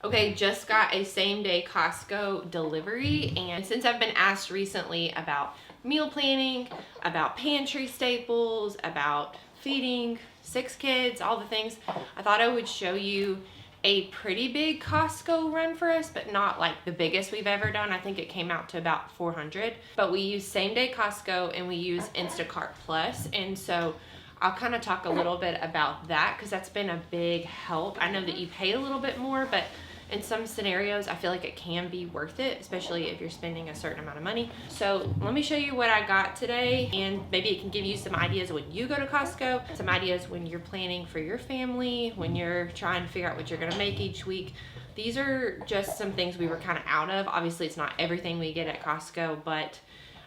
Okay, just got a same-day Costco delivery, and since I've been asked recently about meal planning, about pantry staples, about feeding 6 kids, all the things, I thought I would show you a pretty big Costco run for us, but not like the biggest we've ever done. I think it came out to about 400, but we use Same-Day Costco and we use Instacart Plus, and so I'll kind of talk a little bit about that because that's been a big help. I know that you pay a little bit more, but in some scenarios, I feel like it can be worth it, especially if you're spending a certain amount of money. So let me show you what I got today, and maybe it can give you some ideas when you go to Costco, some ideas when you're planning for your family, when you're trying to figure out what you're gonna make each week. These are just some things we were kind of out of. Obviously, it's not everything we get at Costco, but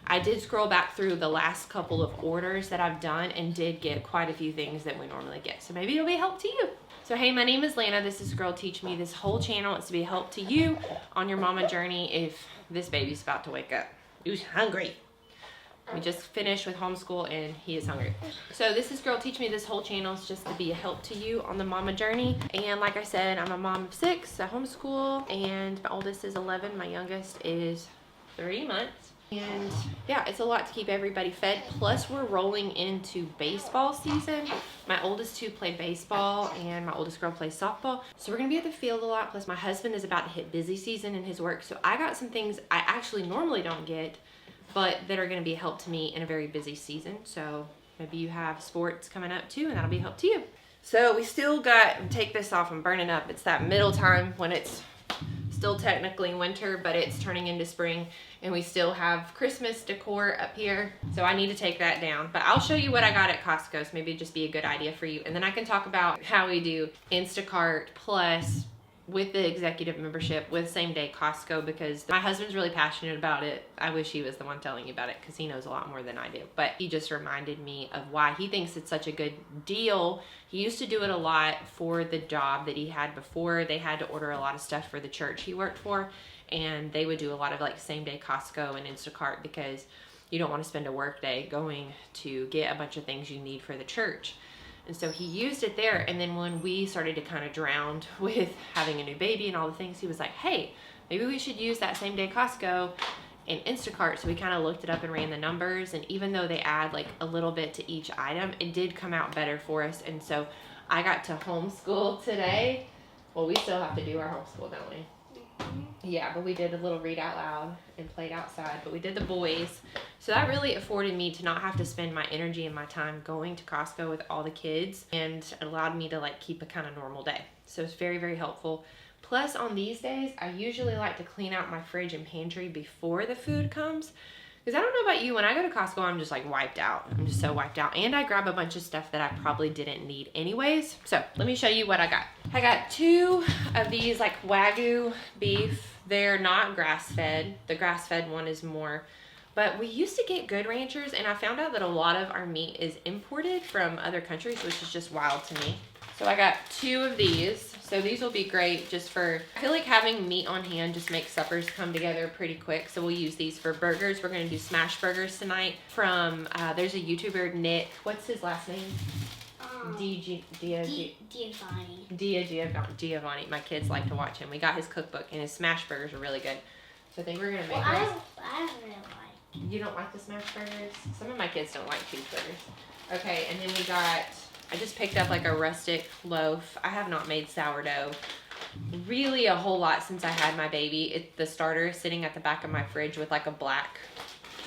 I did scroll back through the last couple of orders that I've done and did get quite a few things that we normally get. So maybe it'll be a help to you. So hey, my name is Lana. This is Girl Teach Me. This whole channel is to be a help to you on your mama journey if this baby's about to wake up. He's hungry. We just finished with homeschool and he is hungry. So this is Girl Teach Me. This whole channel is just to be a help to you on the mama journey. And like I said, I'm a mom of 6, I homeschool, and my oldest is 11. My youngest is 3 months. And yeah, it's a lot to keep everybody fed. Plus we're rolling into baseball season. My oldest 2 play baseball and my oldest girl plays softball. So we're gonna be at the field a lot. Plus my husband is about to hit busy season in his work. So I got some things I actually normally don't get, but that are gonna be a help to me in a very busy season. So maybe you have sports coming up too, and that'll be a help to you. So we still got, take this off, I'm burning up. It's that middle time when it's still technically winter, but it's turning into spring, and we still have Christmas decor up here, so I need to take that down. But I'll show you what I got at Costco, so maybe it'd just be a good idea for you, and then I can talk about how we do Instacart Plus with the executive membership with Same-Day Costco, because my husband's really passionate about it. I wish he was the one telling you about it because he knows a lot more than I do, but he just reminded me of why he thinks it's such a good deal. He used to do it a lot for the job that he had before. They had to order a lot of stuff for the church he worked for, and they would do a lot of like Same-Day Costco and Instacart because you don't want to spend a work day going to get a bunch of things you need for the church. And so he used it there, and then when we started to kind of drown with having a new baby and all the things, he was like, hey, maybe we should use that Same-Day Costco and Instacart. So we kind of looked it up and ran the numbers, and even though they add like a little bit to each item, it did come out better for us. And so I got to homeschool today. Well, we still have to do our homeschool, don't we? Yeah, but we did a little read out loud and played outside, but we did the boys. So that really afforded me to not have to spend my energy and my time going to Costco with all the kids, and it allowed me to like keep a kind of normal day. So it's very, very helpful. Plus on these days, I usually like to clean out my fridge and pantry before the food comes. Because I don't know about you, when I go to Costco, I'm just like wiped out. I'm just so wiped out. And I grab a bunch of stuff that I probably didn't need anyways. So let me show you what I got. I got 2 of these like Wagyu beef. They're not grass-fed. The grass-fed one is more. But we used to get Good Ranchers, and I found out that a lot of our meat is imported from other countries, which is just wild to me. So I got 2 of these. So these will be great just for, I feel like having meat on hand just makes suppers come together pretty quick. So we'll use these for burgers. We're gonna do smash burgers tonight from, there's a YouTuber, Nick, what's his last name? Giovanni. My kids like to watch him. We got his cookbook, and his smash burgers are really good. So I think we're gonna make I don't really like. You don't like the smash burgers? Some of my kids don't like cheeseburgers. Okay, and then we got, I just picked up like a rustic loaf. I have not made sourdough really a whole lot since I had my baby. The starter is sitting at the back of my fridge with like a black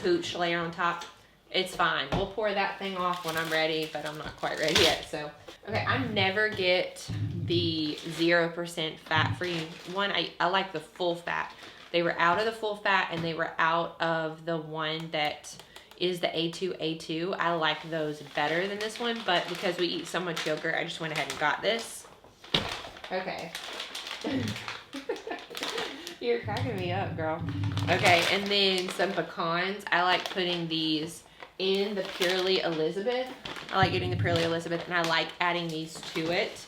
pooch layer on top. It's fine. We'll pour that thing off when I'm ready, but I'm not quite ready yet. So, okay, I never get the 0% fat-free one. I like the full fat. They were out of the full fat, and they were out of the one that is the A2. I like those better than this one, but because we eat so much yogurt, I just went ahead and got this. Okay. You're cracking me up, girl. Okay, and then some pecans. I like putting these in the Purely Elizabeth. I like getting the Purely Elizabeth, and I like adding these to it.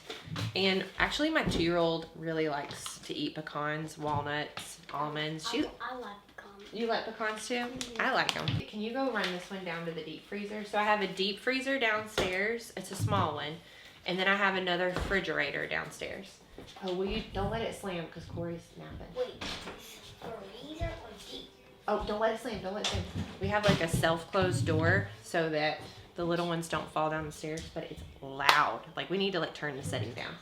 And actually, my 2-year-old really likes to eat pecans, walnuts, almonds. I like pecans. You like pecans too? Mm-hmm. I like them. Can you go run this one down to the deep freezer? So I have a deep freezer downstairs. It's a small one. And then I have another refrigerator downstairs. Oh, don't let it slam because Corey's napping. Wait, freezer or deep? Oh, don't let it slam. Don't let it slam. We have like a self-closed door so that the little ones don't fall down the stairs, but it's loud. Like we need to like turn the setting down.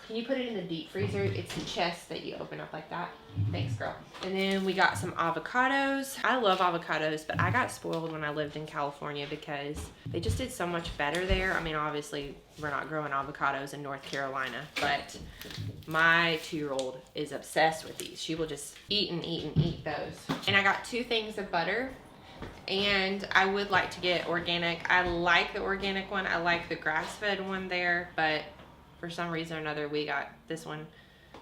Can you put it in the deep freezer? It's the chest that you open up like that. Thanks, girl. And then we got some avocados. I love avocados, but I got spoiled when I lived in California because they just did so much better there. I mean, obviously, we're not growing avocados in North Carolina, but my 2-year-old is obsessed with these. She will just eat and eat and eat those. And I got 2 things of butter. And I would like to get organic. I like the organic one. I like the grass-fed one there, but for some reason or another, we got this one.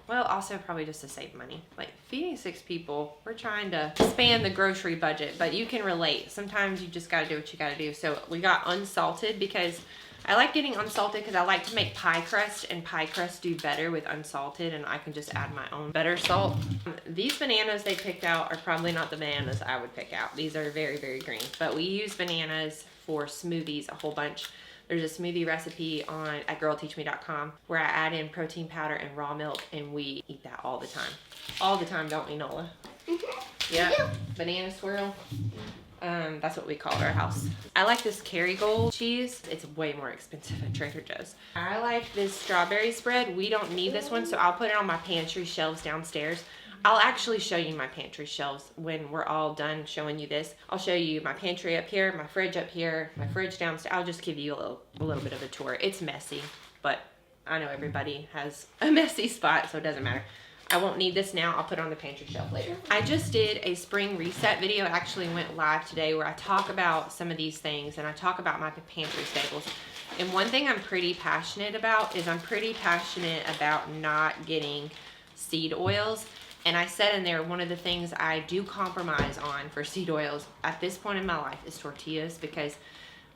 Well, also probably just to save money. Like feeding 6 people, we're trying to expand the grocery budget, but you can relate. Sometimes you just gotta do what you gotta do. So we got unsalted because I like getting unsalted because I like to make pie crust, and pie crust do better with unsalted, and I can just add my own better salt. These bananas they picked out are probably not the bananas I would pick out. These are very, very green, but we use bananas for smoothies a whole bunch. There's a smoothie recipe at girlteachme.com where I add in protein powder and raw milk, and we eat that all the time. All the time, don't we, Nola? Yeah. Banana swirl. That's what we call our house. I like this Kerrygold cheese. It's way more expensive at Trader Joe's. I like this strawberry spread. We don't need this one, so I'll put it on my pantry shelves downstairs. I'll actually show you my pantry shelves when we're all done showing you this. I'll show you my pantry up here, my fridge up here, my fridge downstairs. I'll just give you a little bit of a tour. It's messy, but I know everybody has a messy spot, so it doesn't matter. I won't need this now. I'll put it on the pantry shelf later. I just did a spring reset video. It actually went live today where I talk about some of these things and I talk about my pantry staples. And one thing I'm pretty passionate about is I'm pretty passionate about not getting seed oils. And I said in there, one of the things I do compromise on for seed oils at this point in my life is tortillas, because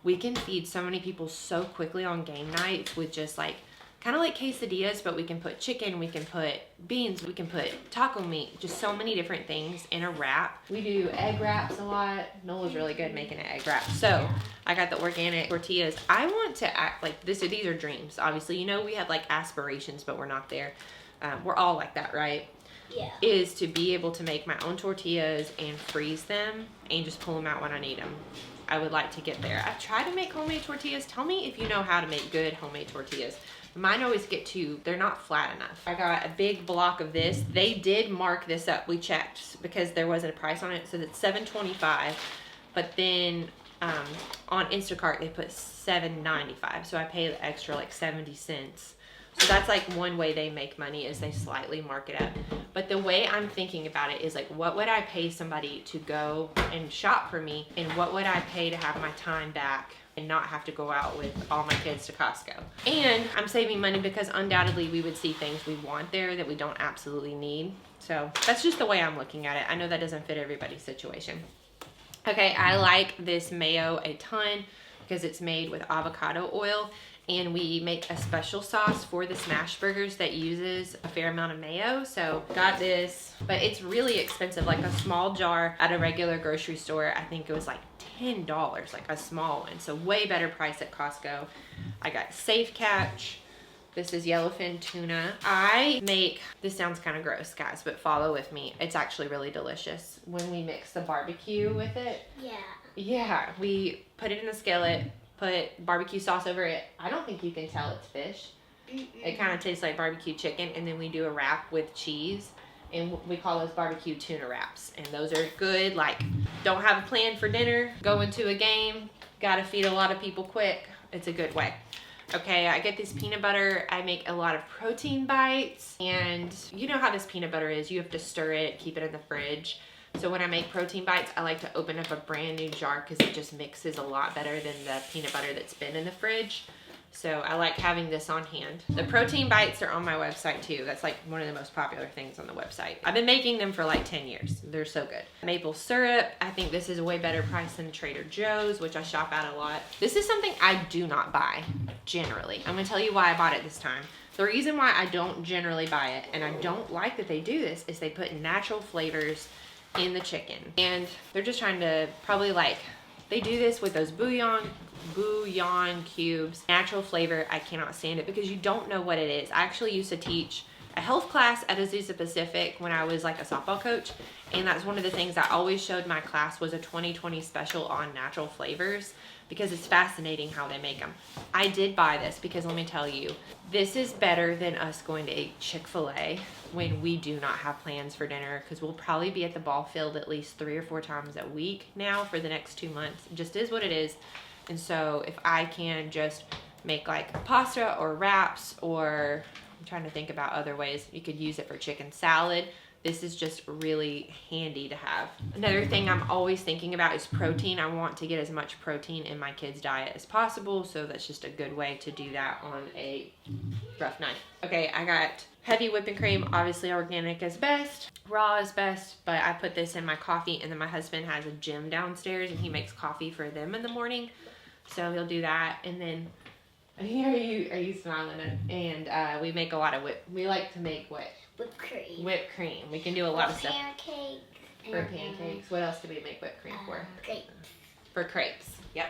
we can feed so many people so quickly on game nights with just like, kind of like quesadillas, but we can put chicken, we can put beans, we can put taco meat, just so many different things in a wrap. We do egg wraps a lot. Nola's really good making an egg wrap. So I got the organic tortillas. I want to act like this. These are dreams. Obviously, you know, we have like aspirations, but we're not there. We're all like that, right? Yeah. Is to be able to make my own tortillas and freeze them and just pull them out when I need them. I would like to get there. I've tried to make homemade tortillas. Tell me if you know how to make good homemade tortillas. Mine always they're not flat enough. I got a big block of this. They did mark this up. We checked because there wasn't a price on it. So it's $7.25. But then on Instacart, they put $7.95. So I pay the extra like 70 cents. So that's like one way they make money is they slightly mark it up. But the way I'm thinking about it is like, what would I pay somebody to go and shop for me? And what would I pay to have my time back and not have to go out with all my kids to Costco? And I'm saving money because undoubtedly we would see things we want there that we don't absolutely need. So that's just the way I'm looking at it. I know that doesn't fit everybody's situation. Okay, I like this mayo a ton because it's made with avocado oil. And we make a special sauce for the smash burgers that uses a fair amount of mayo. So got this, but it's really expensive. Like a small jar at a regular grocery store, I think it was like $10, like a small one. So way better price at Costco. I got Safe Catch. This is yellowfin tuna. This sounds kind of gross, guys, but follow with me. It's actually really delicious when we mix the barbecue with it. Yeah. Yeah, we put it in a skillet, put barbecue sauce over it. I don't think you can tell it's fish. It kind of tastes like barbecue chicken, and then we do a wrap with cheese, and we call those barbecue tuna wraps. And those are good, like, don't have a plan for dinner, go into a game, gotta feed a lot of people quick. It's a good way. Okay, I get this peanut butter. I make a lot of protein bites, and you know how this peanut butter is. You have to stir it, keep it in the fridge. So when I make protein bites, I like to open up a brand new jar because it just mixes a lot better than the peanut butter that's been in the fridge. So I like having this on hand. The protein bites are on my website too. That's like one of the most popular things on the website. I've been making them for like 10 years. They're so good. Maple syrup. I think this is a way better price than Trader Joe's, which I shop at a lot. This is something I do not buy generally. I'm gonna tell you why I bought it this time. The reason why I don't generally buy it, and I don't like that they do this, is they put natural flavors in the chicken. And they're just trying to probably they do this with those bouillon cubes. Natural flavor, I cannot stand it because you don't know what it is. I actually used to teach a health class at Azusa Pacific when I was like a softball coach, and that's one of the things I always showed my class was a 2020 special on natural flavors, because it's fascinating how they make them. I did buy this because let me tell you, this is better than us going to eat Chick-fil-A when we do not have plans for dinner, because we'll probably be at the ball field at least 3 or 4 times a week now for the next 2 months. It just is what it is. And so if I can just make like pasta or wraps, or I'm trying to think about other ways you could use it for chicken salad, this is just really handy to have. Another thing I'm always thinking about is protein. I want to get as much protein in my kids' diet as possible, so that's just a good way to do that on a rough night. Okay, I got heavy whipping cream. Obviously organic is best, raw is best, but I put this in my coffee, and then my husband has a gym downstairs and he makes coffee for them in the morning, so he'll do that. And then are you smiling at? And we make a lot of we like to make what? Whipped cream. Whipped cream. We can do a lot of stuff. Pancakes. For pancakes. What else do we make whipped cream for? Grapes. For crepes. Yep.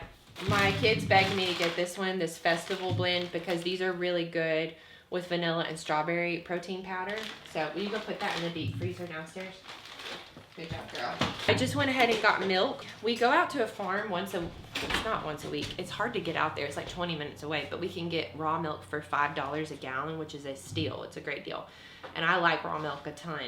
My kids begged me to get this one, this festival blend, because these are really good with vanilla and strawberry protein powder. So will you go put that in the deep freezer downstairs? Good job, girl. I just went ahead and got milk. We go out to a farm it's not once a week. It's hard to get out there. It's like 20 minutes away, but we can get raw milk for $5 a gallon, which is a steal. It's a great deal. And I like raw milk a ton.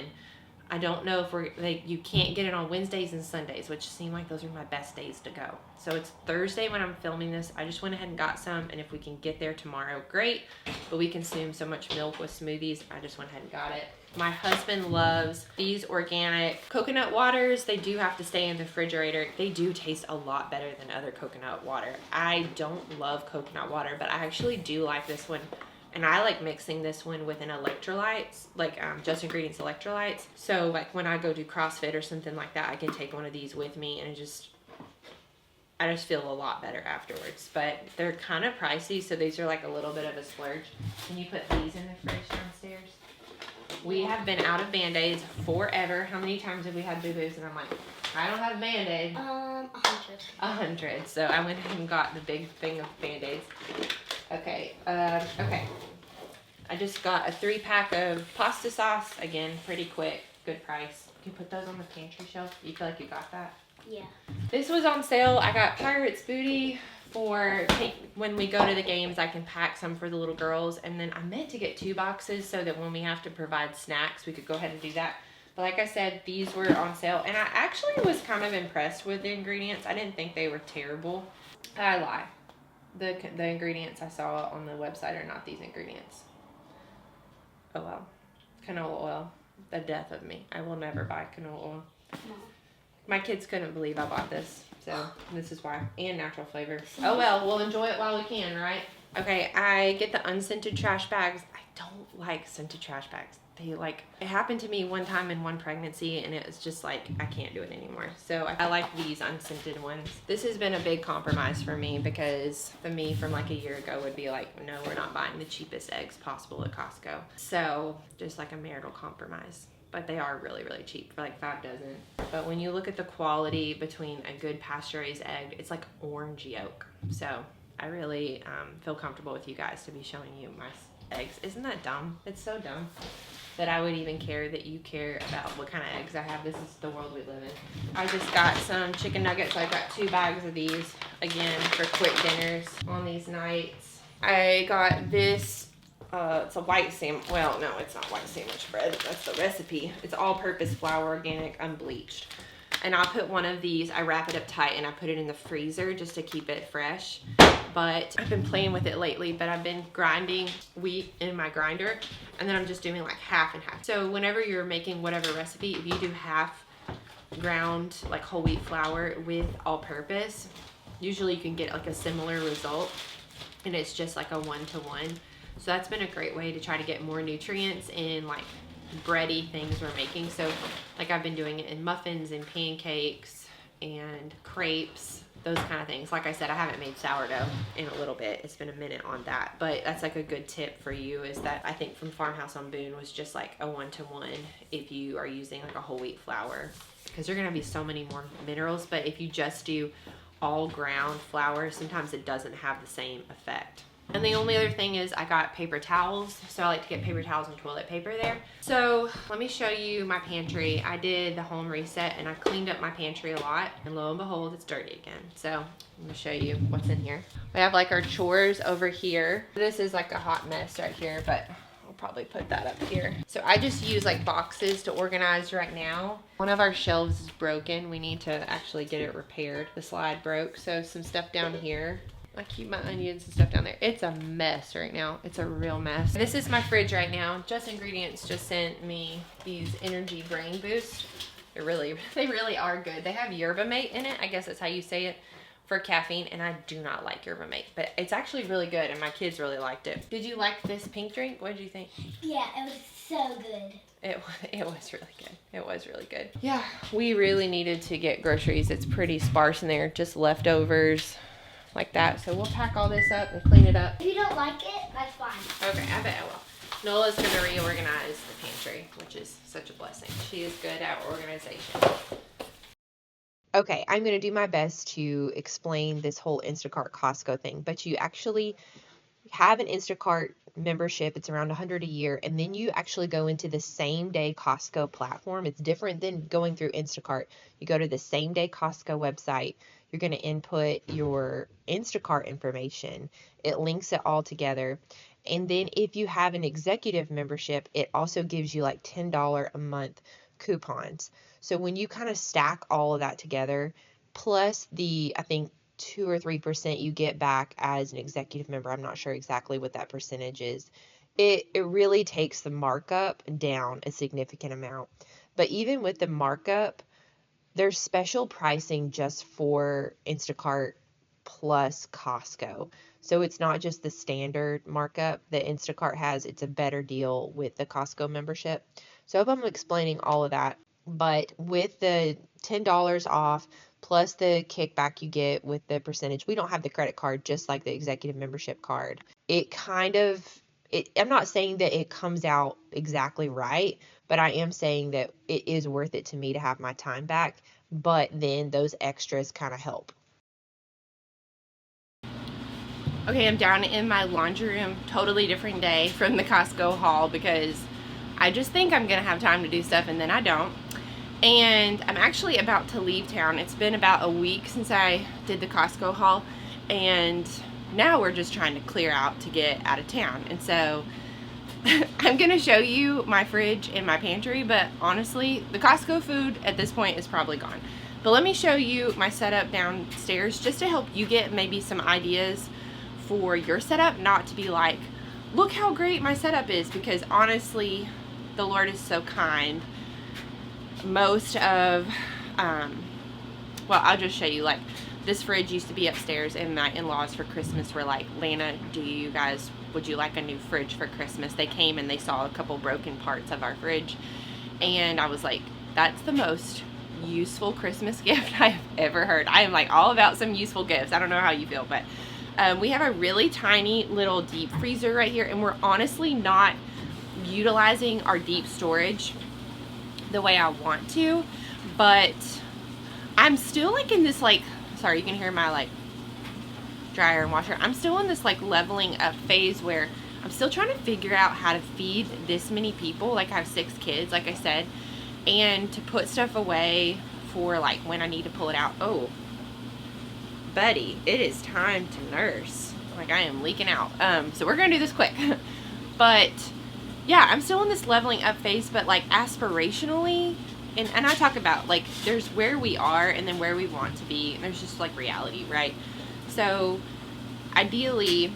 I don't know if you can't get it on Wednesdays and Sundays, which seem like those are my best days to go. So it's Thursday when I'm filming this. I just went ahead and got some, and if we can get there tomorrow, great. But we consume so much milk with smoothies, I just went ahead and got it. My husband loves these organic coconut waters. They do have to stay in the refrigerator. They do taste a lot better than other coconut water. I don't love coconut water, but I actually do like this one. And I like mixing this one with an electrolytes, like Just Ingredients electrolytes. So like when I go do CrossFit or something like that, I can take one of these with me, and I just feel a lot better afterwards. But they're kind of pricey, so these are like a little bit of a splurge. Can you put these in the fridge downstairs? We have been out of Band-Aids forever. How many times have we had boo-boos? And I'm like, I don't have a Band-Aid. 100. 100. So I went ahead and got the big thing of Band-Aids. Okay, okay. I just got a 3-pack of pasta sauce. Again, pretty quick, good price. Can you put those on the pantry shelf? You feel like you got that? Yeah. This was on sale. I got Pirates booty for when we go to the games. I can pack some for the little girls, and then I meant to get 2 boxes so that when we have to provide snacks, we could go ahead and do that. But like I said, these were on sale, and I actually was kind of impressed with the ingredients. I didn't think they were terrible. I lie. The ingredients I saw on the website are not these ingredients. Oh well. Canola oil. The death of me. I will never buy canola oil. No. My kids couldn't believe I bought this. So this is why. And natural flavor. Oh well, we'll enjoy it while we can, right? Okay, I get the unscented trash bags. I don't like scented trash bags. It happened to me one time in one pregnancy, and it was just like, I can't do it anymore. So I like these unscented ones. This has been a big compromise for me, because the me from like a year ago would be like, no, we're not buying the cheapest eggs possible at Costco. So just like a marital compromise. But they are really, really cheap for like 5 dozen. But when you look at the quality between a good pasture-raised egg, it's like orange yolk. So I really feel comfortable with you guys to be showing you my eggs. Isn't that dumb? It's so dumb that I would even care that you care about what kind of eggs I have. This is the world we live in. I just got some chicken nuggets. I got 2 bags of these, again, for quick dinners on these nights. I got this, it's a white sandwich. Well, no, it's not white sandwich bread. That's the recipe. It's all-purpose flour, organic, unbleached. And I'll put one of these, I wrap it up tight, and I put it in the freezer just to keep it fresh. But I've been playing with it lately, but I've been grinding wheat in my grinder, and then I'm just doing like half and half. So whenever you're making whatever recipe, if you do half ground like whole wheat flour with all-purpose, usually you can get like a similar result, and it's just like a 1-to-1. So that's been a great way to try to get more nutrients in like bready things we're making. So like I've been doing it in muffins and pancakes and crepes, those kind of things. Like I said, I haven't made sourdough in a little bit. It's been a minute on that, but that's like a good tip for you, is that I think from Farmhouse on Boone was just like a 1-to-1 if you are using like a whole wheat flour, because you're going to be so many more minerals. But if you just do all ground flour, sometimes it doesn't have the same effect. And the only other thing is I got paper towels, so I like to get paper towels and toilet paper there. So let me show you my pantry. I did the home reset and I cleaned up my pantry a lot, and lo and behold, it's dirty again. So I'm gonna show you what's in here. We have like our chores over here. This is like a hot mess right here, but I'll probably put that up here. So I just use like boxes to organize right now. One of our shelves is broken. We need to actually get it repaired. The slide broke, so some stuff down here. I keep my onions and stuff down there. It's a mess right now. It's a real mess. This is my fridge right now. Just Ingredients just sent me these Energy Brain Boost. They really are good. They have yerba mate in it. I guess that's how you say it, for caffeine, and I do not like yerba mate, but it's actually really good, and my kids really liked it. Did you like this pink drink? What did you think? Yeah, it was so good. It was really good. It was really good. Yeah, we really needed to get groceries. It's pretty sparse in there, just leftovers like that. So we'll pack all this up and clean it up. If you don't like it, that's fine. Okay, I bet I will. Nola's gonna reorganize the pantry, which is such a blessing. She is good at organization. Okay, I'm gonna do my best to explain this whole Instacart Costco thing, but you actually have an Instacart membership. It's around $100 a year, and then you actually go into the Same-Day Costco platform. It's different than going through Instacart. You go to the Same-Day Costco website. You're going to input your Instacart information. It links it all together. And then if you have an executive membership, it also gives you like $10 a month coupons. So when you kind of stack all of that together, plus the, I think, 2 or 3% you get back as an executive member, I'm not sure exactly what that percentage is, it really takes the markup down a significant amount. But even with the markup, there's special pricing just for Instacart plus Costco. So it's not just the standard markup that Instacart has. It's a better deal with the Costco membership. So I hope I'm explaining all of that. But with the $10 off plus the kickback you get with the percentage, we don't have the credit card just like the executive membership card. I'm not saying that it comes out exactly right, but I am saying that it is worth it to me to have my time back, but then those extras kind of help. Okay, I'm down in my laundry room, totally different day from the Costco haul, because I just think I'm gonna have time to do stuff and then I don't. And I'm actually about to leave town. It's been about a week since I did the Costco haul, and now we're just trying to clear out to get out of town. And so I'm gonna show you my fridge and my pantry, but honestly, the Costco food at this point is probably gone. But let me show you my setup downstairs just to help you get maybe some ideas for your setup, not to be like, look how great my setup is, because honestly, the Lord is so kind. Most of, well, I'll just show you, like, this fridge used to be upstairs, and my in-laws for Christmas were like, Lana, would you like a new fridge for Christmas? They came and they saw a couple broken parts of our fridge, and I was like, that's the most useful Christmas gift I've ever heard. I am like all about some useful gifts. I don't know how you feel, but we have a really tiny little deep freezer right here, and we're honestly not utilizing our deep storage the way I want to, but I'm still like in this, like, sorry, you can hear my like dryer and washer. I'm still in this like leveling up phase where I'm still trying to figure out how to feed this many people. Like, I have 6 kids, like I said, and to put stuff away for like when I need to pull it out. Oh, buddy, it is time to nurse. Like, I am leaking out. So we're gonna do this quick. But yeah, I'm still in this leveling up phase, but like aspirationally, and I talk about like there's where we are and then where we want to be, and there's just like reality, right? So ideally,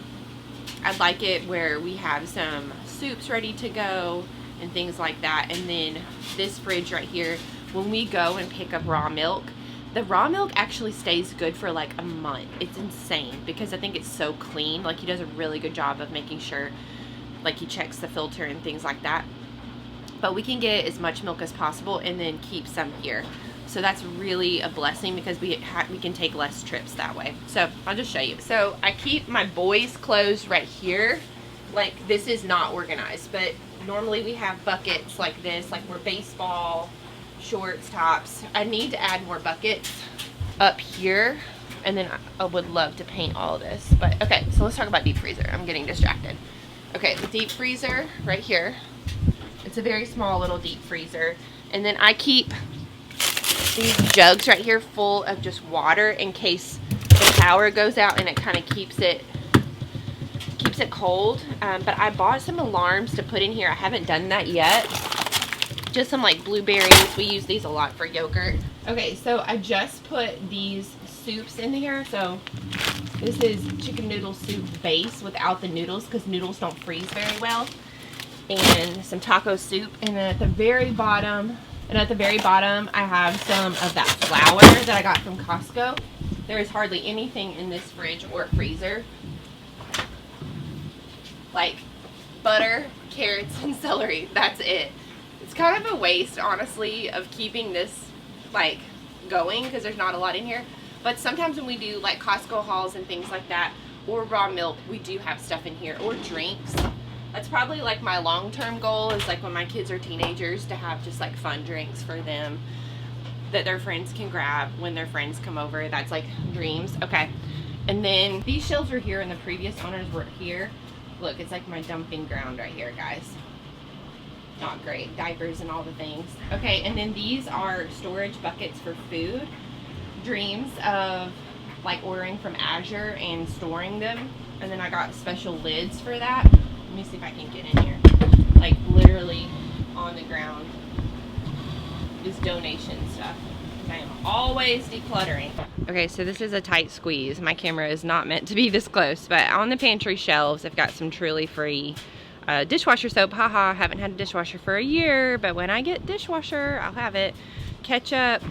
I'd like it where we have some soups ready to go and things like that. And then this fridge right here, when we go and pick up raw milk, the raw milk actually stays good for like a month. It's insane, because I think it's so clean. Like, he does a really good job of making sure, like, he checks the filter and things like that. But we can get as much milk as possible and then keep some here. So that's really a blessing, because we can take less trips that way. So I'll just show you. So I keep my boys' clothes right here. Like, this is not organized, but normally we have buckets like this, like we're baseball, shorts, tops. I need to add more buckets up here And then I would love to paint all this. But okay, so let's talk about deep freezer. I'm getting distracted. Okay, the deep freezer right here. It's a very small little deep freezer. And then I keep these jugs right here full of just water in case the power goes out, and it kind of keeps it cold. But I bought some alarms to put in here. I haven't done that yet. Just some like blueberries. We use these a lot for yogurt. Okay, so I just put these soups in here. So this is chicken noodle soup base without the noodles, because noodles don't freeze very well. And some taco soup. And then at the very bottom, I have some of that flour that I got from Costco. There is hardly anything in this fridge or freezer. Like butter, carrots, and celery. That's it. It's kind of a waste, honestly, of keeping this like going, because there's not a lot in here. But sometimes when we do like Costco hauls and things like that, or raw milk, we do have stuff in here, or drinks. That's probably like my long-term goal, is like when my kids are teenagers to have just like fun drinks for them that their friends can grab when their friends come over. That's like dreams. Okay, and then these shelves are here and the previous owners were here. Look, it's like my dumping ground right here, guys. Not great. Diapers and all the things. Okay, and then these are storage buckets for food. Dreams of like ordering from Azure and storing them. And then I got special lids for that. Let me see if I can get in here. Like literally on the ground is donation stuff. I am always decluttering. Okay, so this is a tight squeeze. My camera is not meant to be this close, but on the pantry shelves, I've got some Truly free dishwasher soap. Haha, haven't had a dishwasher for a year, but when I get dishwasher, I'll have it. Ketchup.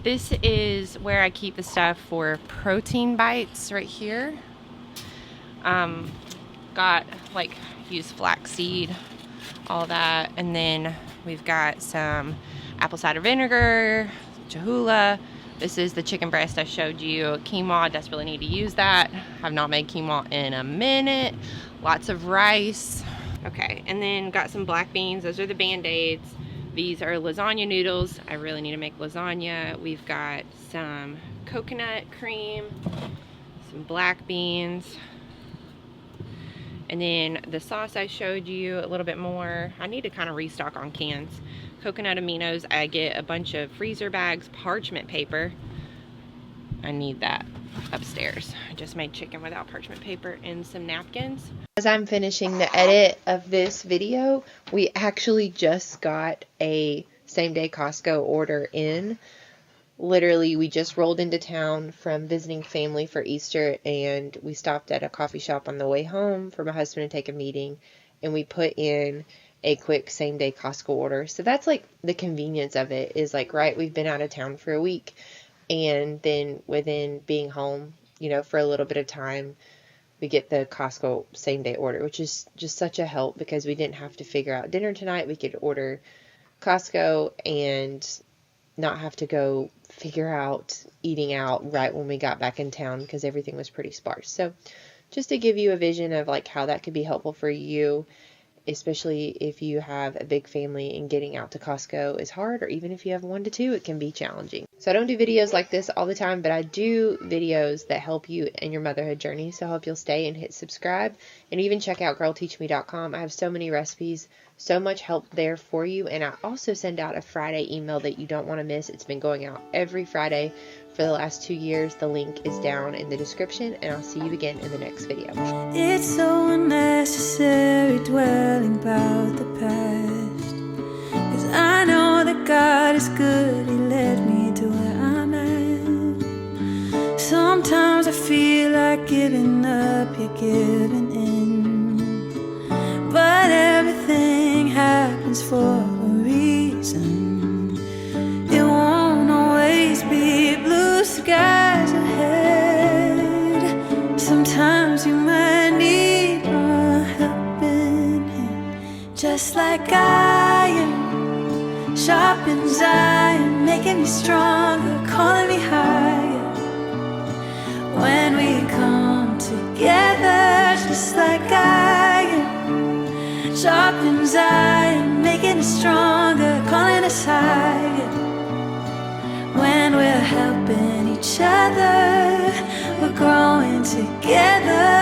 This is where I keep the stuff for protein bites right here. Got like use flaxseed, all that, and then we've got some apple cider vinegar, Cholula. This is the chicken breast I showed you. Quinoa, desperately need to use that. Have not made quinoa in a minute. Lots of rice. Okay, and then got some black beans. Those are the Band-Aids. These are lasagna noodles. I really need to make lasagna. We've got some coconut cream, some black beans, and then the sauce I showed you a little bit more. I need to kind of restock on cans. Coconut aminos. I get a bunch of freezer bags, parchment paper. I need that upstairs. I just made chicken without parchment paper, and some napkins. As I'm finishing the edit of this video, we actually just got a same-day Costco order in. Literally, we just rolled into town from visiting family for Easter, and we stopped at a coffee shop on the way home for my husband to take a meeting, and we put in a quick same-day Costco order. So that's like the convenience of it, is like, right, we've been out of town for a week, and then within being home, you know, for a little bit of time, we get the Costco same-day order, which is just such a help, because we didn't have to figure out dinner tonight. We could order Costco and not have to go figure out eating out right when we got back in town, because everything was pretty sparse. So just to give you a vision of like how that could be helpful for you, especially if you have a big family and getting out to Costco is hard, or even if you have 1 to 2, it can be challenging. So I don't do videos like this all the time, but I do videos that help you in your motherhood journey. So I hope you'll stay and hit subscribe, and even check out girlteachme.com. I have so many recipes, so much help there for you. And I also send out a Friday email that you don't want to miss. It's been going out every Friday for the last 2 years. The link is down in the description, and I'll see you again in the next video. It's so unnecessary dwelling about the past, 'cause I know that God is good. He led me to where I'm at. Sometimes I feel like giving up, you're giving in, but everything happens for a reason. It won't always be blue skies ahead. Sometimes you might need a helping hand, just like iron sharpens iron, making me stronger, calling me higher. When we come together, just like iron sharpens iron, making us stronger, calling us higher. When we're helping each other. growing together.